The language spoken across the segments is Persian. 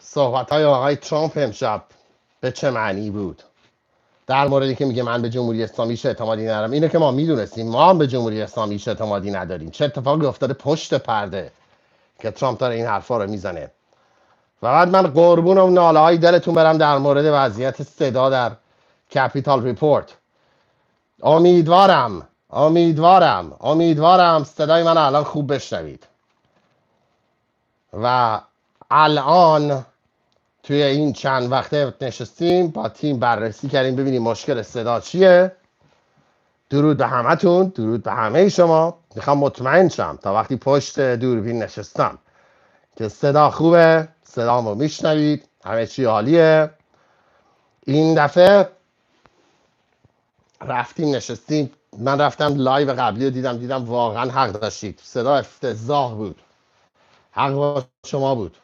صحبت‌های آقای ترامپ امشب به چه معنی بود؟ در موردی که میگه من به جمهوری اسلامی اعتمادی ندارم، اینو که ما میدونستیم، ما هم به جمهوری اسلامی اعتمادی نداریم. چه اتفاقی افتاده پشت پرده که ترامپ داره این حرفا رو میزنه؟ فقط من قربون اون ناله های دلتون برم در مورد وضعیت صدا در کپیتال ریپورت. امیدوارم صدای من الان خوب بشنوید. و الان توی این چند وقته نشستیم با تیم بررسی کردیم ببینیم مشکل صدا چیه. درود به همتون، درود به همه شما. میخوام مطمئن شم تا وقتی پشت دوربین نشستم که صدا خوبه، صدامو میشنوید، همه چی عالیه. این دفعه رفتیم نشستیم، من رفتم لایو قبلی رو دیدم واقعا حق داشتید، صدا افتضاح بود، حق با شما بود.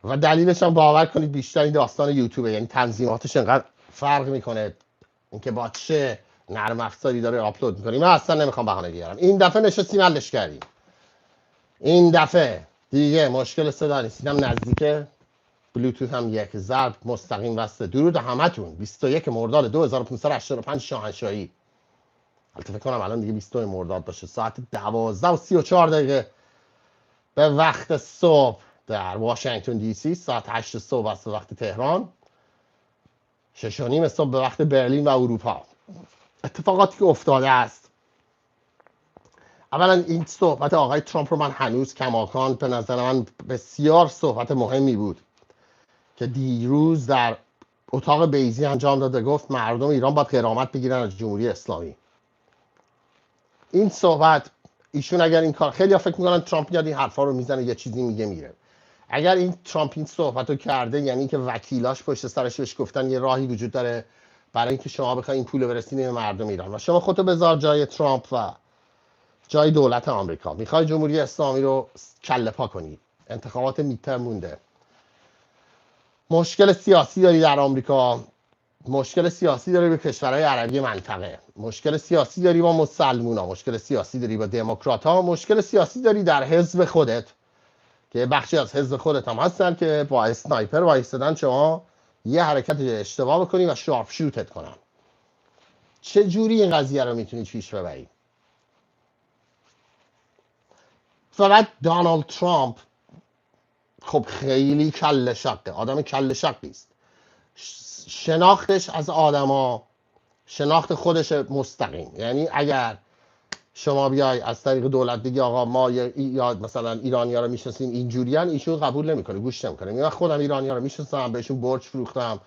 و دلیلش هم باور کنید بیشتر این داستان یوتیوبه، یعنی تنظیماتش انقدر فرق میکنه اینکه با چه نرم افزاری داره آپلود میکنه. من اصلا نمیخوام بهانه بیارم. این دفعه نشستیم حلش کردیم. این دفعه دیگه مشکل صدا نیست. اینم نزدیکه، بلوتوث هم یک ضرب مستقیم وصله. درود همتون. 21 مرداد 2585 شاهنشاهی. البته فکر کنم الان دیگه 22 مرداد باشه. ساعت 12:34 به وقت صبح در واشنگتن دی سی، ساعت 8 صبح است به وقت تهران، 6:30 صبح به وقت برلین و اروپا. اتفاقاتی که افتاده است، اولا این صحبت آقای ترامپ رو من هنوز کماکان به نظر من بسیار صحبت مهمی بود که دیروز در اتاق بیضی انجام داده. گفت مردم ایران باید غرامت بگیرن از جمهوری اسلامی. این صحبت ایشون اگر این کار، خیلی ها فکر میکنن ترامپ یاد این حرفا رو میزنه یه چیزی میگه میره. اگر این ترامپ این صحبت رو کرده، یعنی که وکیلاش پشت سرش بهش گفتن یه راهی وجود داره برای اینکه شما بخواید این پول برسونید به مردم ایران و شما خودتو بذار جای ترامپ و جای دولت آمریکا. میخوای جمهوری اسلامی رو کله پا کنی، انتخابات میتر مونده، مشکل سیاسی داری در آمریکا، مشکل سیاسی داری به کشورهای عربی منطقه، مشکل سیاسی داری با مسلمونا، مشکل سیاسی داری با دموکرات‌ها، مشکل سیاسی داری در حزب خودت که بخشی از حزب خودت هم هستن که با اسنایپر وایستادن شما یه حرکت اشتباه بکنی و شارپ شوتت کنن. چه جوری این قضیه رو میتونی پیش ببری؟ فقط دونالد ترامپ خب خیلی کله شقه، آدم کله شقی است. شناختش از آدما شناخت خودش مستقیم. یعنی اگر شما بیای از طریق دولت بگی آقا ما یا مثلا ایرانی‌ها رو میشناسیم اینجوریان، ایشون قبول نمیکنه، گوش نمیکنه. من خودم ایرانی‌ها رو میشناسم، بهشون برج فروختم،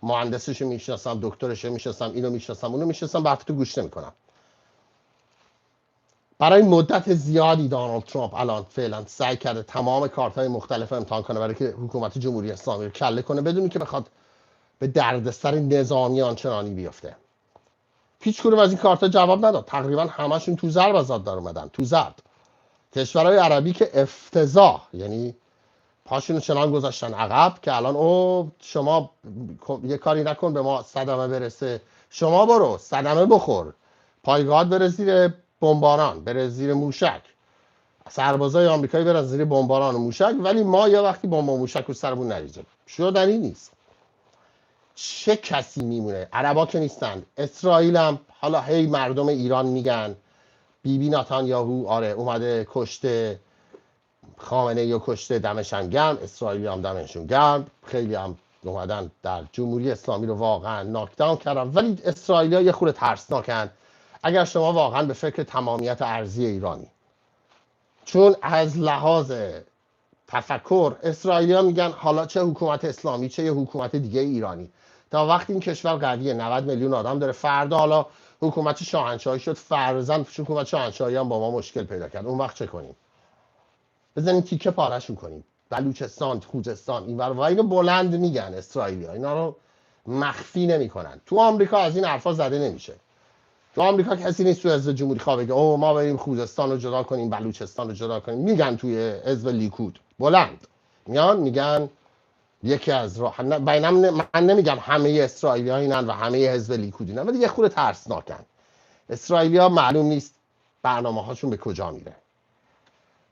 مهندسشو میشناسم، دکترشو میشناسم، اینو میشناسم، اونو میشناسم، به حرفتو گوش نمیکنم. برای مدت زیادی دونالد ترامپ الان فعلا سعی کرده تمام کارت‌های مختلف امتحان کنه برای که حکومت جمهوری اسلامی رو کله کنه بدون که بخواد به دردسر نظامی آنچنانی بیفته. هیچ کدوم از این کارتا جواب نداد. تقریبا همشون تو ضرب آزاد در اومدن، تو ضرب. کشورهای عربی که افتضاح، یعنی پاشونو چنان گذاشتن عقب که الان او شما یه کاری نکن به ما صدمه برسه، شما برو صدمه بخور، پایگاهات بره زیر بمباران، بره زیر موشک، سربازای آمریکایی برن زیر بمباران و موشک، ولی ما یه وقتی بمب و موشک رو سرمون نریزه. شدنی نیست. چه کسی میمونه؟ عربا که نیستن. اسرائیل هم حالا هی مردم ایران میگن بیبی نتانیاهو آره اومده کشته، خامنه ای کشته، دمشون گرم، اسرائیلی هم دمشون گرم، خیلی هم اومدن در جمهوری اسلامی رو واقعا ناکداون کردن. ولی اسرائیلی‌ها یه خورده ترسناکن اگر شما واقعا به فکر تمامیت ارضی ایرانی. چون از لحاظ تفکر اسرائیلی‌ها میگن حالا چه حکومت اسلامی چه یه حکومت دیگه ایرانی، تا وقتی این کشور قویه 90 میلیون آدم داره، فردا حالا حکومت شاهنشاهی شد، فرضاً حکومت شاهنشاهی هم با ما مشکل پیدا کرد، اون وقت چه کنیم؟ بزنیم تیکه پارهشون کنیم. بلوچستان، خوزستان، اینور و اینو بلند میگن اسرائیلی‌ها، اینا رو مخفی نمیکنن. تو آمریکا از این حرفا زده نمیشه. تو آمریکا کسی نیست تو حزب جمهوری خواه بگه او ما بریم خوزستان رو جدا کنیم، بلوچستان رو جدا کنیم. میگن توی حزب لیکود بلند میان میگن یکی از راه من نمیگم همه اسرائیلی‌ها اینن و همه حزب لیکود اینن، ولی یه خورده ترسناکن. اسرائیلی‌ها معلوم نیست برنامه‌هاشون به کجا میره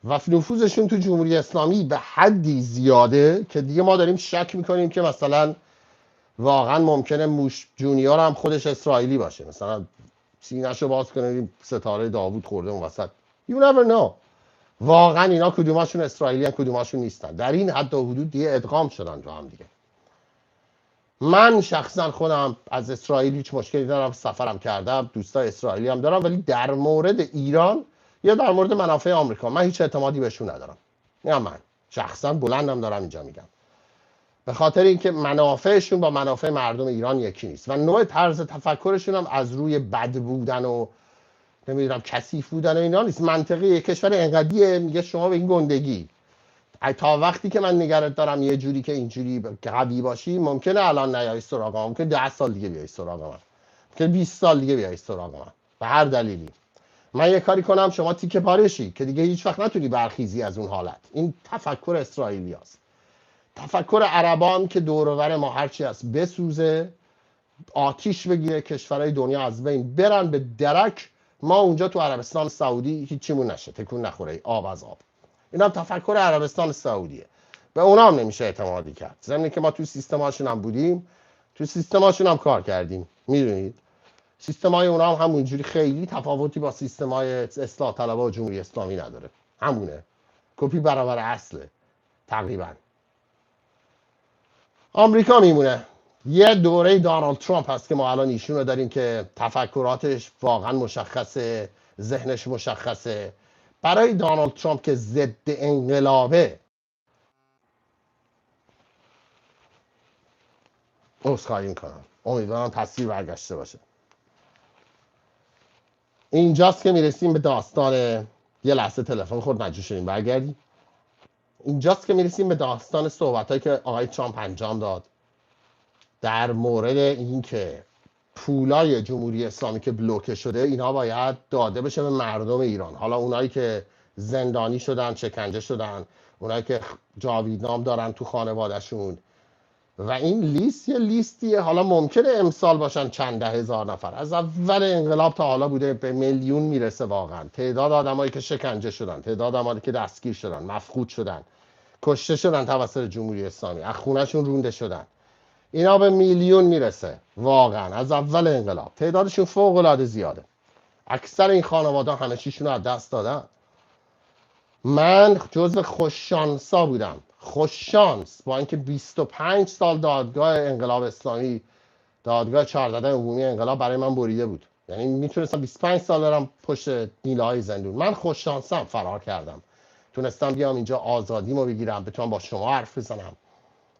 و نفوذشون تو جمهوری اسلامی به حدی زیاده که دیگه ما داریم شک میکنیم که مثلا واقعا ممکنه موش جونیور هم خودش اسرائیلی باشه، مثلا سینه‌شو باز کنه ستاره داوود خورده اون وسط. You never know. واقعا اینا کدوماشون اسرائیلی ان کدوماشون نیستن. در این حد و حدود دیگه ادغام شدن تو هم دیگه. من شخصا خودم از اسرائیل هیچ مشکلی دارم، سفرم کردم، دوستای اسرائیلی هم دارم، ولی در مورد ایران یا در مورد منافع آمریکا من هیچ اعتمادی بهشون ندارم. نه، من شخصا بلندم دارم اینجا میگم، به خاطر اینکه منافعشون با منافع مردم ایران یکی نیست و نوع طرز تفکرشون هم از روی بد بودن و نمیدونم کثیف بودن و اینا نیست. منطقی یک کشور انقدیه میگه شما به این گندگی تا وقتی که من نگرت دارم یه جوری که اینجوری قوی باشی، ممکنه الان نیای سراغ من، ممکنه 10 سال دیگه بیای سراغ من، ممکنه 20 سال دیگه بیای سراغ من، به هر دلیلی من یه کاری کنم شما تیکه پاره شی که دیگه هیچ وقت نتونی برخیزی از اون حالت. این تفکر اسرائیلی هست. تفکر عربان که دور و بر ما هرچی هست بسوزه، آتیش بگیره، کشورهای دنیا از بین برن به درک، ما اونجا تو عربستان سعودی هیچیمون نشه، تکون نخوره، آب از آب. این هم تفکر عربستان سعودیه، به اونا هم نمیشه اعتمادی کرد. ضمن که ما تو سیستماشون هم بودیم، تو سیستماشون هم کار کردیم، میدونید سیستمای اونا هم همونجوری خیلی تفاوتی با سیستمای اصلاح طلبها و جمهوری اسلامی نداره، همونه، کپی برابر اصله تقریبا. آمریکا میمونه. یه دوره دونالد ترامپ هست که ما الان ایشون رو داریم که تفکراتش واقعا مشخصه، ذهنش مشخصه. برای دونالد ترامپ که ضد انقلابه، عذرخواهی میکنم، امیدوارم تصویر برگشته باشه. اینجاست که میرسیم به داستان، یه لحظه تلفن خورد مجبور شدیم برگردیم. اینجاست که میرسیم به داستان صحبتایی که آقای ترامپ انجام داد در مورد اینکه پولای جمهوری اسلامی که بلوکه شده اینا باید داده بشه به مردم ایران. حالا اونایی که زندانی شدن، شکنجه شدن، اونایی که جاویدنام دارن تو خانوادهشون، و این لیست یه لیستیه. حالا ممکنه امسال باشن چند ده هزار نفر، از اول انقلاب تا حالا بوده به میلیون میرسه واقعا تعداد آدمایی که شکنجه شدن، تعداد آدمایی که دستگیر شدن، مفقود شدن، کشته شدن توسط جمهوری اسلامی، از خونه‌شون رونده شدن، اینا به میلیون میرسه واقعا از اول انقلاب. تعدادشون فوق العاده زیاده. اکثر این خانواده همه چیشون رو از دست دادن. من جزو خوششانسا بودم، خوششانس، با اینکه 25 سال دادگاه انقلاب اسلامی، دادگاه 14 عمومی انقلاب برای من بریده بود. یعنی میتونستم 25 سال برم پشت نیله‌های زندون. من خوششانسم فرار کردم، تونستم بیام اینجا آزادیمو بگیرم، بتونم با شما حرف بزنم،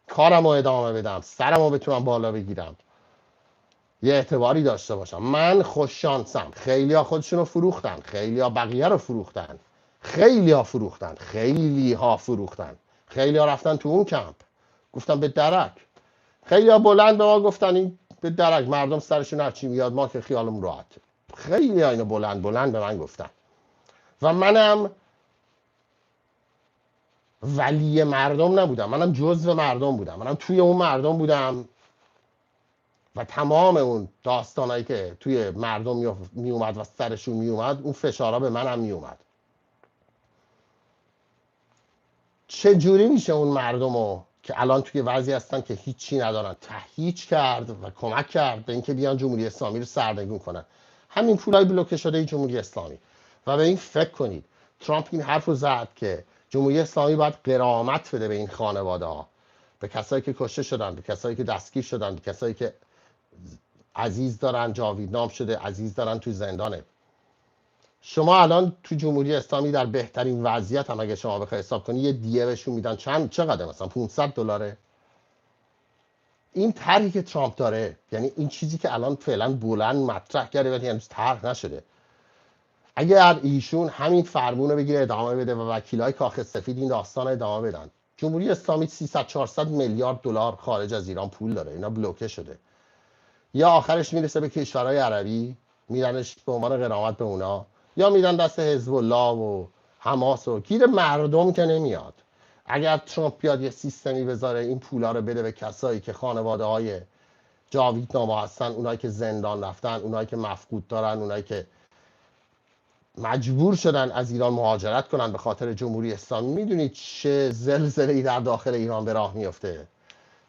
کارمو ادامه بدم، سرمو بتونم بالا بگیرم، یه اعتباری داشته باشم. من خوششانسم. خیلی‌ها خودشونو فروختن، خیلی‌ها بقیه رو فروختن، خیلی‌ها فروختن، خیلی‌ها فروختن، خیلی‌ها رفتن تو اون کمپ، گفتن به درک. خیلی‌ها بلند به ما گفتن این به درک، مردم سرشون هر چی میاد ما که خیالمون راحته. خیلی‌ها اینو بلند بلند به من گفتن و منم ولی مردم نبودم، منم جزو مردم بودم، منم توی اون مردم بودم و تمام اون داستانایی که توی مردم می اومد و سرشون می اومد، اون فشارا به منم می اومد. چه جوری میشه اون مردمو که الان توی وضعی هستن که هیچی ندارن تهییج کرد و کمک کرد به اینکه بیان جمهوری اسلامی رو سرنگون کنن؟ همین پولای بلوکه شده جمهوری اسلامی. و به این فکر کنید ترامپ این حرف رو زد که جمهوری اسلامی باید غرامت بده به این خانواده ها، به کسایی که کشته شدن، به کسایی که دستگیر شدن، به کسایی که عزیز دارن جاویدنام شده، عزیز دارن تو زندانه. شما الان تو جمهوری اسلامی در بهترین وضعیت هم اگه شما بخوای حساب کنی یه دیه بهشون میدن چقدر، مثلا $500. این طرحی که ترامپ داره، یعنی این چیزی که الان فعلا بلند مطرح کرده ولی هنوز طرح نشده، اگر ایشون همین فرمون رو بگیره ادامه بده و وکیلای کاخ سفید این داستان ادامه بدن، جمهوری اسلامی 300-400 میلیارد دلار خارج از ایران پول داره، اینا بلوکه شده. یا آخرش میرسه به کشورهای عربی، میدنش به عنوان غرامت به اونا، یا میدن دست حزب الله و حماس و گیر مردم که نمیاد. اگر ترامپ بیاد یه سیستمی بذاره این پولا رو بده به کسایی که خانواده های جاویدنامه هستن، اونایی که زندان رفتن، اونایی که مفقود دارن، اونایی که مجبور شدن از ایران مهاجرت کنن به خاطر جمهوری اسلامی. میدونید چه زلزله‌ای در داخل ایران به راه میفته؟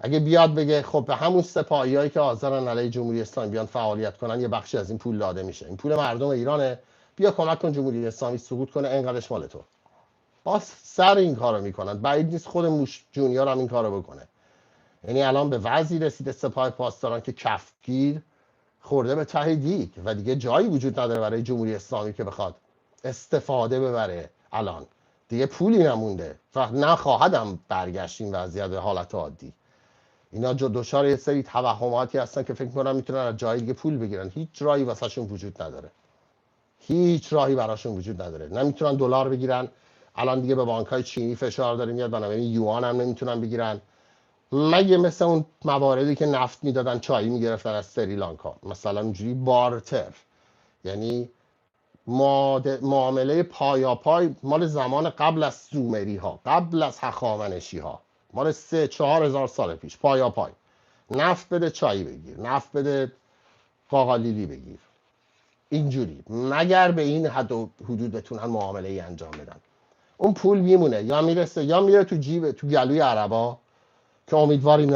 اگه بیاد بگه خب به همون سپاهیایی که حاضرن علیه جمهوری اسلامی بیان فعالیت کنن یه بخشی از این پول داده میشه، این پول مردم ایرانه، بیا کمک کن جمهوری اسلامی سقوط کنه، اینقدرش مال تو. باز سر این کارو میکنن. بعید نیست خود موش جونیور هم این کارو بکنه. یعنی الان به وضعی رسیده سپاه پاسداران که کفگیر خورده به ته دیگ و دیگه جایی وجود نداره برای جمهوری اسلامی که بخواد استفاده ببره. الان دیگه پولی نمونده و نخواهدم برگشت این وضعیت به حالت عادی. اینا دچار یه سری توهماتی هستن که فکر می‌کنن میتونن از جای دیگه پول بگیرن. هیچ راهی واسهشون وجود نداره. هیچ راهی براشون وجود نداره. نمیتونن دلار بگیرن. الان دیگه به بانک‌های چینی فشار داره میاد، بنابراین یوان هم نمیتونن بگیرن. مگه مثل اون مواردی که نفت میدادن چای میگرفتن از سریلانکا، مثلا اونجوری بارتر، یعنی معامله پایاپای مال زمان قبل از سومری ها، قبل از هخامنشی ها، مال 3-4 هزار سال پیش. پایاپای، نفت بده چای بگیر، نفت بده قاقالیلی بگیر، اینجوری. مگر به این حد و حدود بتونن معامله ای انجام بدن. اون پول میمونه، یا میرسه یا میره تو جیب، تو گلوی عربا که امیدواریم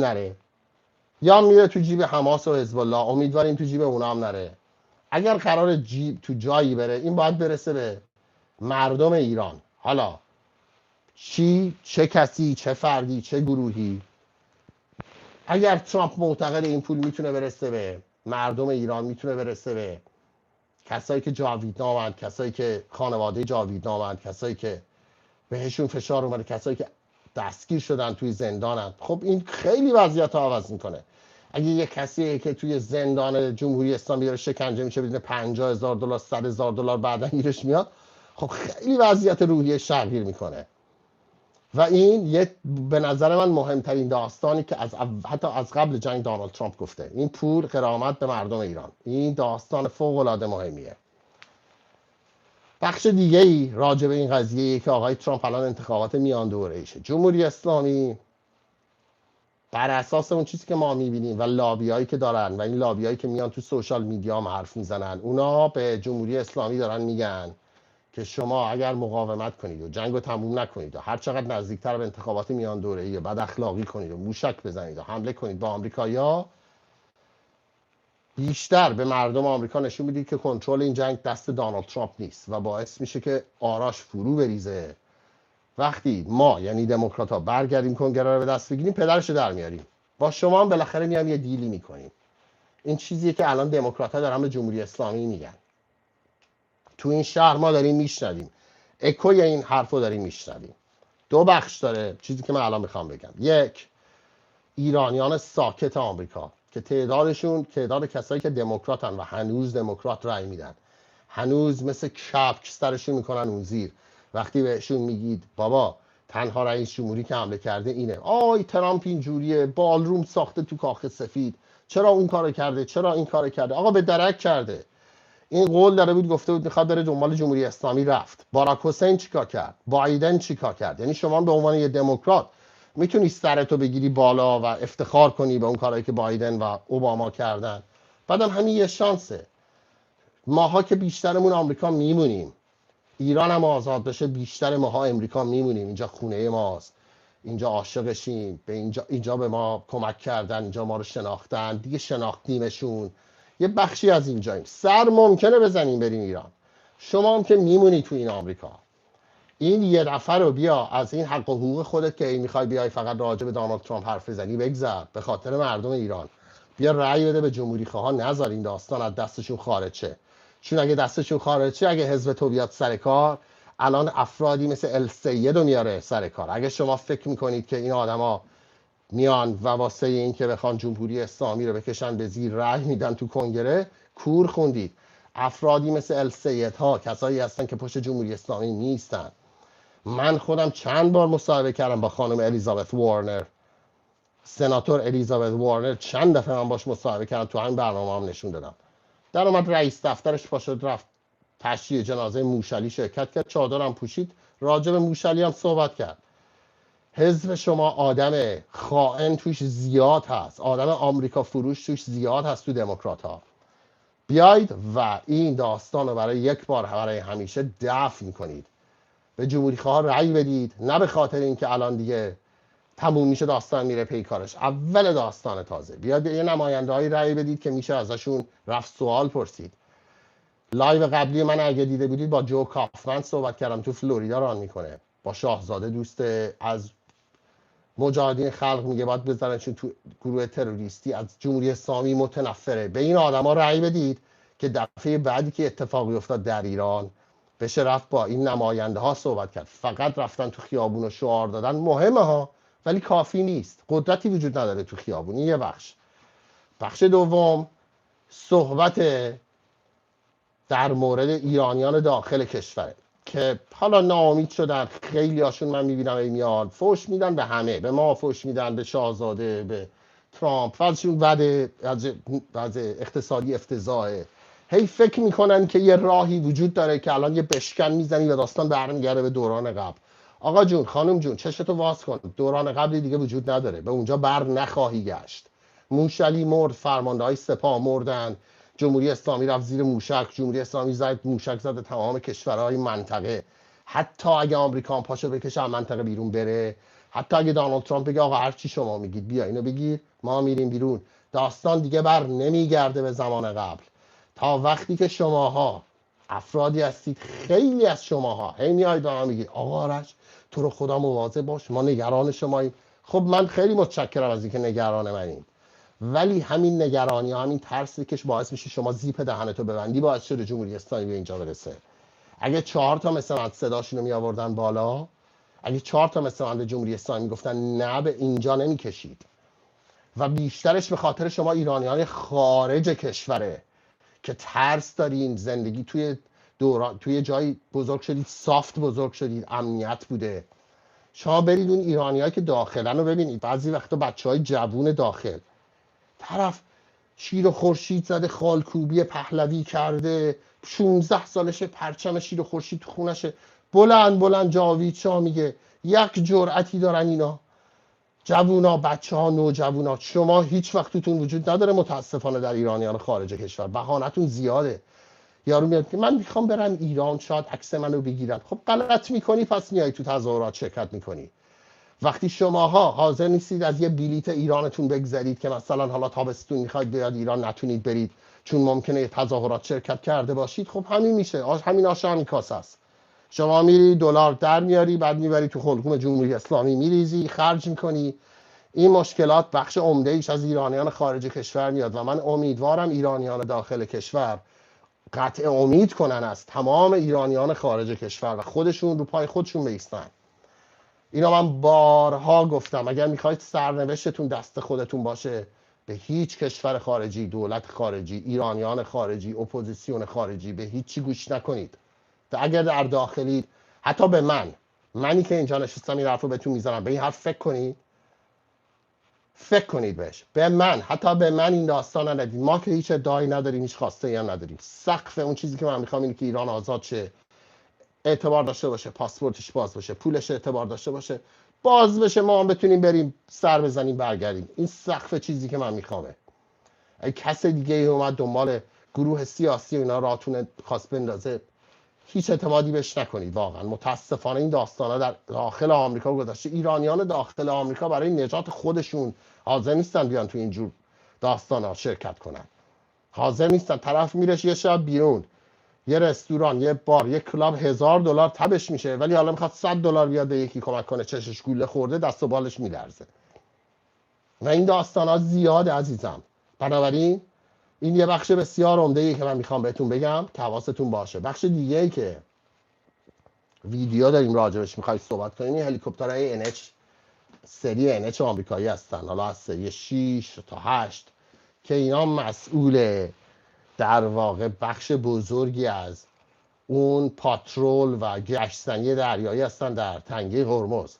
نره، یا میره تو جیب حماس و حزب الله، امیدواریم تو جیب اونا هم نره. اگر قرار جیب تو جایی بره، این باید برسه به مردم ایران. حالا چه کسی، چه فردی، چه گروهی. اگر ترامپ معتقد این پول میتونه برسه به مردم ایران، میتونه برسه به کسایی که جاویدنامند، کسایی که خانواده جاویدنامند، کسایی که بهشون فشار اومده، کسایی که دستگیر شدن توی زندانن، خب این خیلی وضعیت رو عوض میکنه. اگه یه کسی که توی زندان جمهوری اسلامی داره شکنجه میشه بدون $50,000 $100,000 بعدا گیرش میاد، خب خیلی وضعیت روحی شرگیر میکنه. و این به نظر من مهمترین داستانی که حتی از قبل جنگ دونالد ترامپ گفته، این پول غرامت به مردم ایران. این داستان فوق العاده مهمیه. بخش دیگه ای راجع به این قضیه که آقای ترامپ الان انتخابات میان دوره ایشه. جمهوری اسلامی بر اساس اون چیزی که ما میبینیم و لابیایی که دارن و این لابیایی که میان تو سوشال میدیا هم حرف میزنن، اونا به جمهوری اسلامی دارن میگن که شما اگر مقاومت کنید و جنگ رو تموم نکنید و هر چقدر نزدیکتر به انتخابات میان دوره‌ای و بد اخلاقی کنید و موشک بزنید و حمله کنید با آمریکایی‌ها، بیشتر به مردم آمریکا نشون میدید که کنترل این جنگ دست دونالد ترامپ نیست و باعث میشه که آراش فرو بریزه. وقتی ما یعنی دموکرات‌ها برگردیم کنگره رو به دست بگیریم، پدرشو در میاریم. با شما هم بالاخره میام یه دیلی میکنیم. این چیزیه که الان دموکرات‌ها دارن به جمهوری اسلامی میگن. تو این شهر ما داریم میشنویم، اکوی این حرفو داریم میشنویم. دو بخش داره چیزی که من الان میخوام بگم. یک، ایرانیان ساکت آمریکا که تعداد کسایی که دموکراتن و هنوز دموکرات رای میدن، هنوز مثل کپک سرشون میکنن اون زیر وقتی بهشون میگید بابا تنها رئیس جمهوری که حمله کرده اینه، آی ترامپ اینجوریه، بالروم ساخته تو کاخ سفید، چرا اون کارو کرده، چرا این کارو کرده. آقا به درک کرده. این قول داره بود، گفته بود میخواد بره دنبال جمهوری اسلامی، رفت. باراک حسین چیکار کرد؟ بایدن چیکار کرد؟ یعنی شما به عنوان یه دموکرات میتونی سرتو بگیری بالا و افتخار کنی به اون کارهایی که بایدن و اوباما کردن. بعدم همین یه شانسه. ماها که بیشترمون آمریکا میمونیم، ایران هم آزاد بشه بیشتر ماها امریکا میمونیم. اینجا خونه ماست، اینجا عاشقشیم، به اینجا به ما کمک کردن، اینجا ما رو شناختن، دیگه شناختیمشون. یه بخشی از اینجاییم. سر ممکنه بزنیم بریم ایران. شما هم که میمونی تو این آمریکا، این یه نفر رو بیا از این حق و حقوق خودت که میخوای بیای فقط راجع به دونالد ترامپ حرف بزنی بگذر. به خاطر مردم ایران بیا رأی بده به جمهوری خواها، نذار این داستان از دستشون خارج شه. چون اگه دستشون خارج شه، اگه حزب تو بیاد سر کار، الان افرادی مثل السید رو میاره سر کار. اگه شما فکر میکنید که این آدما میان و واسه این که بخوان جمهوری اسلامی رو بکشن به زیر رأی میدن تو کنگره، کور خوندید. افرادی مثل السید ها کسایی هستن که پشت جمهوری اسلامی نیستن. من خودم چند بار مصاحبه کردم با خانم الیزابت وارنر، سناتور الیزابت وارنر، چند دفعه من باش مصاحبه کردم، تو همین برنامه هم نشون دادم. در اومد رئیس دفترش پاشد رفت تشییع جنازه موشلی شرکت کرد، چادرم پوشید، راجع به موشلی هم صحبت کرد. حزب شما آدم خائن توش زیاد هست، آدم آمریکا فروش توش زیاد هست تو دموکرات ها. بیاید و این داستان رو برای یک بار برای همیشه دفن کنید. به جمهوری خواه رأی بدید، نه به خاطر اینکه الان دیگه تموم میشه داستان میره پی کارش، اول داستان تازه. بیاید به یه نماینده‌ای رأی بدید که میشه ازشون رفت سوال پرسید. لایو قبلی من اگه دیده بودید با جو کافمن صحبت کردم، تو فلوریدا ران میکنه، با شاهزاده دوست از مجاهدین خلق، میگه باید بزننشون تو گروه تروریستی، از جمهوری اسلامی متنفره. به این آدما رأی بدید که دفعه بعدی که اتفاقی افتاد در ایران بشه رفت با این نماینده ها صحبت کرد. فقط رفتن تو خیابون و شعار دادن مهمه ها، ولی کافی نیست. قدرتی وجود نداره تو خیابون. این یه بخش. بخش دوم صحبت در مورد ایرانیان داخل کشوره که حالا ناامید شدن. خیلی هاشون من میبینم ای میاد فوش میدن به همه، به ما فوش میدن، به شاهزاده، به ترامپ، وضعشون وضع اقتصادی افتضاحه. هی فکر میکنن که یه راهی وجود داره که الان یه بشکن میزنی و داستان برمیگرده به دوران قبل. آقا جون، خانم جون، چشتو واز کن. دوران قبلی دیگه وجود نداره، به اونجا بر نخواهی گشت. موشعلی مرد، فرمانده‌های سپاه مردن، جمهوری اسلامی رفت زیر موشک، جمهوری اسلامی زد موشک زده تمام کشورهای منطقه. حتی اگه آمریکا هم پاشو بکشه از منطقه بیرون بره، حتی اگه دونالد ترامپ بگه آقا هر چی شما میگید بیا اینو بگیر ما میریم بیرون، داستان دیگه بر نمیگرده به زمان قبل. تا وقتی که شماها افرادی هستید، خیلی از شماها هی میاید و میگید آقا آرش تو رو خدا مواظب باش، ما نگران شماییم. خب من خیلی متشکرم از اینکه نگران منید، ولی همین نگرانی ها، همین ترسی که باعث میشه شما زیپ دهنتو ببندی، باعث شده جمهوری اسلامی به اینجا برسه. اگه 4 تا مثل من صداشونو می آوردن بالا، اگه 4 تا مثل من به جمهوری اسلامی گفتن نه، به اینجا نمیکشید. و بیشترش به خاطر شما ایرانیان خارج کشوره که ترس دارین. زندگی توی جایی بزرگ شدید، سافت بزرگ شدید، امنیت بوده. شما برید اون ایرانیایی که داخلن رو ببینید. بعضی وقتا بچهای جوون داخل، طرف شیر و خورشید زده، خالکوبی پهلوی کرده، 16 سالشه، پرچم شیر و خورشید تو خونشه، بلند بلند جاوید شاه میگه. یک جرأتی دارن اینا، جوونا، بچه ها، نوجوانا. شما هیچ وقت توتون وجود نداره متاسفانه در ایرانیان خارج کشور. بهانتون زیاده. یارو میاد که من میخوام برم ایران، شاید عکس منو بگیرن. خب غلط میکنی، پس میای تو تظاهرات شرکت میکنی. وقتی شماها حاضر نیستید از یه بلیت ایرانتون بگذرید که مثلا حالا تابستون میخواید بیاد ایران نتونید برید چون ممکنه تظاهرات شرکت کرده باشید، خب همین میشه. همین آش همین کاسه است. شما میری دلار در میاری، بعد میبری تو حلقوم جمهوری اسلامی میریزی، خرج میکنی. این مشکلات بخش عمده ایش از ایرانیان خارج کشور میاد و من امیدوارم ایرانیان داخل کشور قطع امید کنن از تمام ایرانیان خارج کشور و خودشون رو پای خودشون بایستن. اینا من بارها گفتم، اگر میخواید سرنوشتتون دست خودتون باشه، به هیچ کشور خارجی، دولت خارجی، ایرانیان خارجی، اپوزیسیون خارجی، به هیچی گوش نکنید. و اگر در داخلید، حتی به منی که اینجا نشستم این حرف رو بهتون میزنم، به این حرف فکر کنید بهش. به من، حتی به من این داستان ندید. ما که هیچ ادعایی نداریم، هیچ خواسته ای هم نداریم. سقف اون چیزی که من میخوام اینه که ایران آزاد شه، اعتبار داشته باشه، پاسپورتش باز باشه، پولش اعتبار داشته باشه، باز بشه، ما هم بتونیم بریم سر بزنیم برگردیم. این سقف چیزی که من میخوامه. اگه کس دیگه ای اومد دنبال گروه سیاسی و اینا راتون خواست بندازه، هیچ اعتمادی بهش نکنید. واقعا متاسفانه این داستانا در داخل آمریکا گذشته. ایرانیان داخل آمریکا برای نجات خودشون حاضر نیستن بیان تو اینجور داستانا شرکت کنن. حاضر نیستن. طرف میره یه شب بیرون، یه رستوران، یه بار، یه کلاب، $1000 تبش میشه، ولی حالا میخواد $100 بیاد به یکی کمک کنه، چشش گوله خورده، دست و بالش میلرزه. و این داستانا زیاده عزیزم. بنابراین این یه بخش بسیار عمده‌ایه که من میخوام بهتون بگم که حواستون باشه. بخش دیگه‌ای که ویدیو داریم راجبش میخوای صحبت کنیم، این هلیکوپترهای NH، سری NH آمریکایی هستن، حالا از سری 6 تا 8 که اینا مسئول در واقع بخش بزرگی از اون پاترول و گشتزنی دریایی هستن در تنگه هرمز.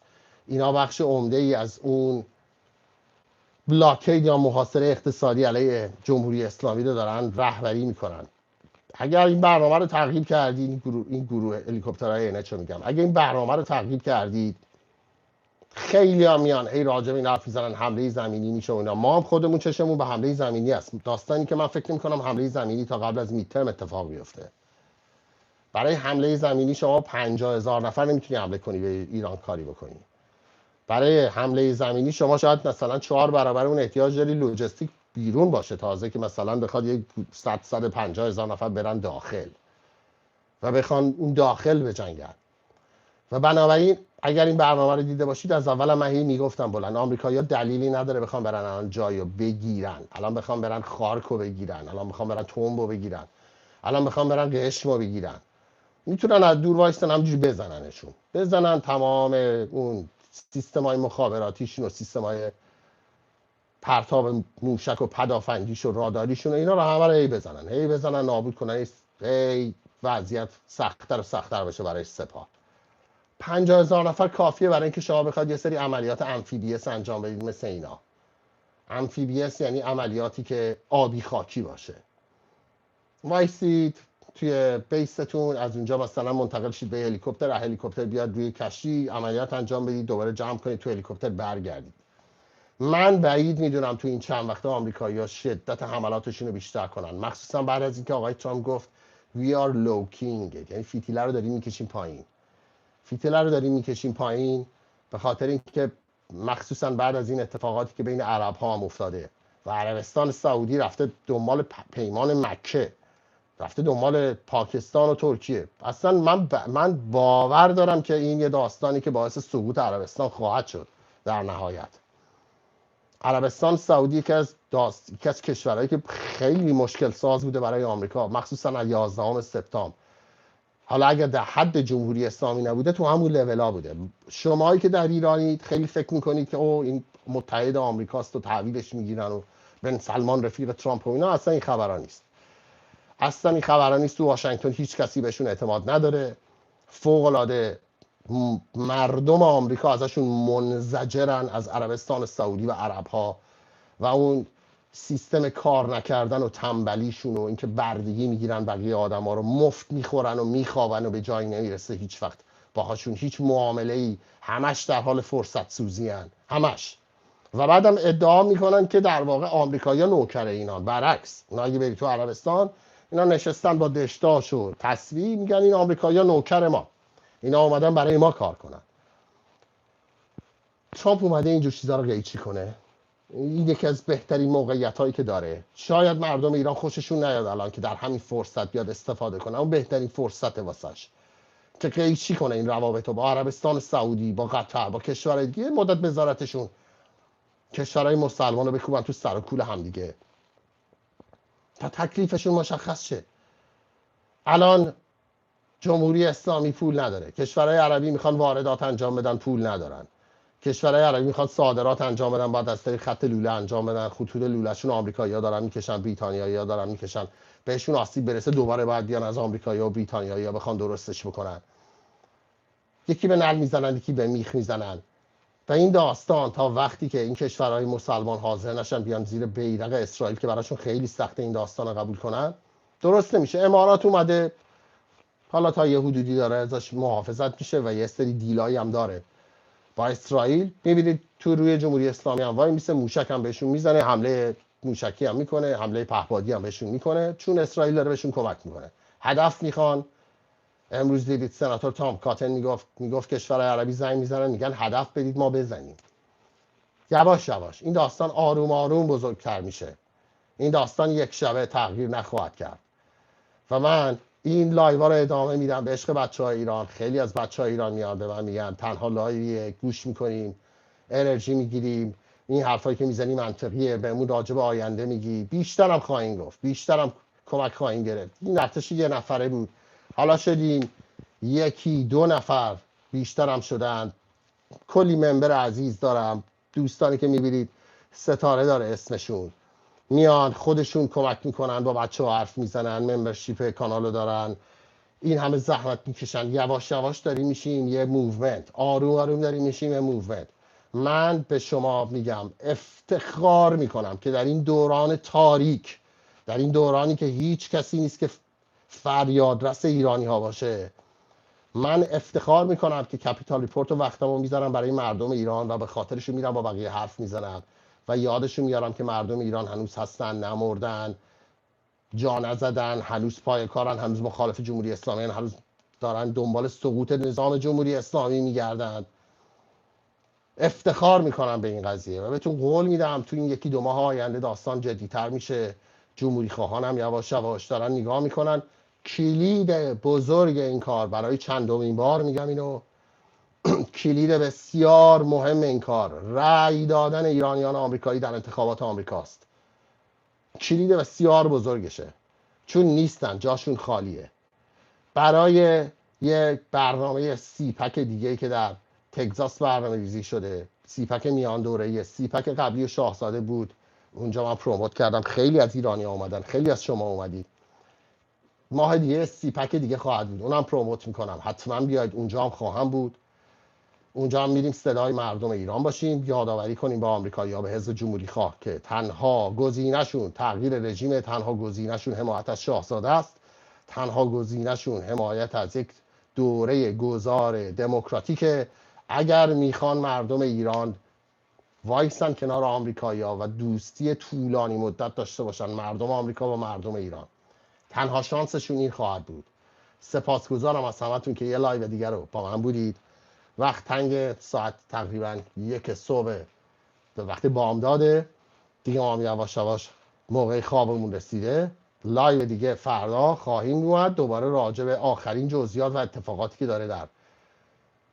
اینا بخش عمده ای از اون بلاکید یا محاصره اقتصادی علیه جمهوری اسلامی رو دارن رهبری میکنن. اگر این برنامه رو تعقیب کردید، این گروه هلیکوپترهای NH رو میگم، اگر این برنامه رو تعقیب کردید، خیلی هم میان هی راجع به این حرف میزنن حمله زمینی میشه و اینا. ما هم خودمون چشمون به حمله زمینی است. داستانی که من فکر میکنم حمله زمینی تا قبل از میدترم اتفاق بیفته. برای حمله زمینی شما 50,000 نفر نمیتونی حمله کنی به ایران کاری بکنی. برای حمله زمینی شما شاید مثلا 4 برابر اون احتیاج داری لوجستیک بیرون باشه، تازه که مثلا بخواد یک 150,000 نفر برن داخل و بخوان اون داخل بجنگن. و بنابراین اگر این برنامه رو دیده باشید، از اول من هی میگفتم بلند آمریکایی‌ها دلیلی نداره بخوام برن الان جایو بگیرن، الان بخوام برن خارکو بگیرن، الان بخوام برن تومبو بگیرن، الان بخوام برن قشمو بگیرن. میتونن از دور وایستن همجوری بزننشون، بزنن تمام اون سیستم‌های مخابراتیشون و سیستم‌های پرتاب موشک و پدافندیش و راداریشون و اینا رو همه رو هی بزنن نابود کنن. هی وضعیت سخت‌تر و سخت‌تر بشه برای سپاه. 50,000 نفر کافیه برای اینکه شما بخواد یه سری عملیات امفیبیس انجام بدید مثل اینا. امفیبیس یعنی عملیاتی که آبی خاکی باشه. وایسید توی بیستون، از اونجا مثلا منتقل شید به هلیکوپتر، هلیکوپتر بیاد روی کشتی، عملیات انجام بدید، دوباره جمع کنید تو هلیکوپتر برگردید. من بعید میدونم تو این چند وقته آمریکایی‌ها شدت حملاتشون رو بیشتر کنن، مخصوصا بعد از اینکه آقای ترامپ گفت we are low king، یعنی فتیله رو داریم میکشیم پایین. فتیله رو داریم میکشیم پایین به خاطر اینکه مخصوصا بعد از این اتفاقاتی که بین عرب ها هم افتاده و عربستان سعودی رفته دنبال پیمان مکه، رفته دنبال پاکستان و ترکیه. اصلا من باور دارم که این یه داستانی که باعث سقوط عربستان خواهد شد در نهایت. عربستان سعودی یکی از کشورهایی که خیلی مشکل ساز بوده برای آمریکا، مخصوصا از 11 سپتامبر. حالا اگر در حد جمهوری اسلامی نبوده تو همون لولا بوده. شمایی که در ایرانید خیلی فکر میکنید که او این متحد آمریکاست و تحویلش میگیرن و بن سلمان رفیق ترامپ و اینا. اصلا این خبرها نیست. اصلا این خبرها نیست. تو واشنگتن هیچ کسی بهشون اعتماد نداره. فوق العاده مردم آمریکا ازشون منزجرن، از عربستان سعودی و عرب ها و اون سیستم کار نکردن و تنبلیشون و اینکه بردگی میگیرن بقیه آدما رو، مفت میخورن و میخوابن و به جایی نمیرسه هیچ وقت باهاشون هیچ معامله‌ای، همش در حال فرصت سوزی هن. همش. و بعدم ادعا میکنن که در واقع آمریکایی‌ها نوکر اینان. برعکس، اونا اگه بری تو عربستان اینا نشستن با دشداش و تسبیح میگن این آمریکایی‌ها نوکر ما، اینا اومدن برای ما کار کنن. ترامپ اومده اینجور چیزا رو قیچی کنه. این یکی از بهترین موقعیت هایی که داره. شاید مردم ایران خوششون نیاد الان که در همین فرصت بیاد استفاده کنه، اون بهترین فرصت واسش که قیچی کنه این روابط رو با عربستان سعودی، با قطر، با کشورهای دیگه. مدت بذارتشون کشورهای مسلمان رو بکوبن تو سر و کول هم دیگه تا تکلیفشون مشخص شه. الان جمهوری اسلامی پول نداره، کشورهای عربی میخوان واردات انجام بدن، پول ندارن. کشورهای عربی میخوان صادرات انجام بدن، بعد از طریق خط لوله انجام بدن. خطوط لولهشون آمریکایی‌ها دارن میکشن، بریتانیایی‌ها دارن میکشن. بهشون آسیب برسه دوباره باید بیان از آمریکایی‌ها و بریتانیایی‌ها بخوان درستش بکنن. یکی به نل میزنن، یکی به میخ میزنن. و این داستان تا وقتی که این کشورهای مسلمان حاضر نشن بیان زیر بیرق اسرائیل که براشون خیلی سخته این داستان رو قبول کنن، درست نمیشه. امارات اومده، حالا تا یه حدودی داره ازش محافظت میشه و یه سری دیلایی هم داره با اسرائیل. میبینید تو روی جمهوری اسلامی هم وای میسه، موشک هم بهشون میزنه، حمله موشکی هم میکنه، حمله پهپادی هم بهشون میکنه، چون اسرائیل داره بهشون کمک میکنه. هدف میخوان. امروز دیدید سناتور تام کاتن میگفت کشورهای عربی زنگ میزنن میگن هدف بدید ما بزنیم. یواش یواش این داستان آروم آروم بزرگتر میشه. این داستان یک شبه تغییر نخواهد کرد. و من این لایوها رو ادامه میدم به عشق بچه‌های ایران. خیلی از بچه‌های ایران میان به من میگن تنها لایویه، گوش میکنیم، انرژی میگیریم، این حرفایی که میزنی منطقیه، بهمون راجع به آینده میگی. بیشترم خواهیم گفت، بیشترم کمک خواهیم گرفت. این ارتش یه نفره بود، حالا شدیم یکی دو نفر، بیشترم شدن. کلی ممبر عزیز دارم، دوستانی که میبینید ستاره داره اسمشون، میان خودشون کمک میکنن، با بچه ها حرف میزنن، ممبرشیپ کانالو دارن، این همه زحمت میکشن. یواش یواش داریم میشیم یه موومنت، آروم آروم داریم میشیم یه موومنت. من به شما میگم افتخار میکنم که در این دوران تاریک، در این دورانی که هیچ کسی نیست که فریادرس ایرانی ها باشه، من افتخار میکنم که کپیتال ریپورت و وقتمو میذارم برای مردم ایران و به خاطرشون میرم با بقیه حرف میزنم و یادشون میارم که مردم ایران هنوز هستن، نمردن، جا نزدن، هنوز پای کارن، هنوز مخالف جمهوری اسلامی، هنوز دارن دنبال سقوط نظام جمهوری اسلامی میگردن. افتخار میکنم به این قضیه و بهتون قول میدم تو این یکی دو ماه آینده داستان جدی‌تر میشه. جمهوری خواهان هم یواش یواش دارن نگاه میکنن. کلید بزرگ این کار، برای چندمین بار میگم اینو، کلید بسیار مهم این کار رأی دادن ایرانیان آمریکایی در انتخابات آمریکاست. کلید بسیار بزرگشه، چون نیستن، جاشون خالیه. برای یک برنامه سیپک دیگه که در تگزاس برنامه ریزی شده، سیپک میان دوره‌ای، سیپک قبلی شاهزاده بود، اونجا من پروموت کردم، خیلی از ایرانی اومدن، خیلی از شما اومدید. ماه دیگه سیپک دیگه خواهد بود، اونم پروموت میکنم، حتما بیاید، اونجا هم خواهم بود. اونجا هم میریم صدای مردم ایران باشیم، یادآوری کنیم به آمریکایی‌ها، به حزب جمهوری خواه که تنها گزینه‌شون تغییر رژیم، تنها گزینه‌شون حمایت از شاهزاده است، تنها گزینه‌شون حمایت از یک دوره گذار دموکراتیک. اگر میخوان مردم ایران وایسن کنار آمریکایی‌ها و دوستی طولانی مدت داشته باشن، مردم آمریکا با مردم ایران، تنها شانسشون این خواهد بود. سپاسگزارم از همتون که یه لایو دیگر رو با من بودید. وقت تنگ، ساعت تقریبا 1 صبح، به وقت بامداده دیگه، ما هم یواش یواش موقع خوابمون رسیده. لایو دیگه فردا خواهیم اومد دوباره راجع به آخرین جزئیات و اتفاقاتی که داره در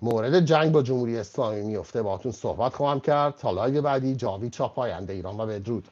مورد جنگ با جمهوری اسلامی میفته باهاتون صحبت خواهم کرد. تا لایو بعدی، جاوید چاپاینده ایران و بدرود.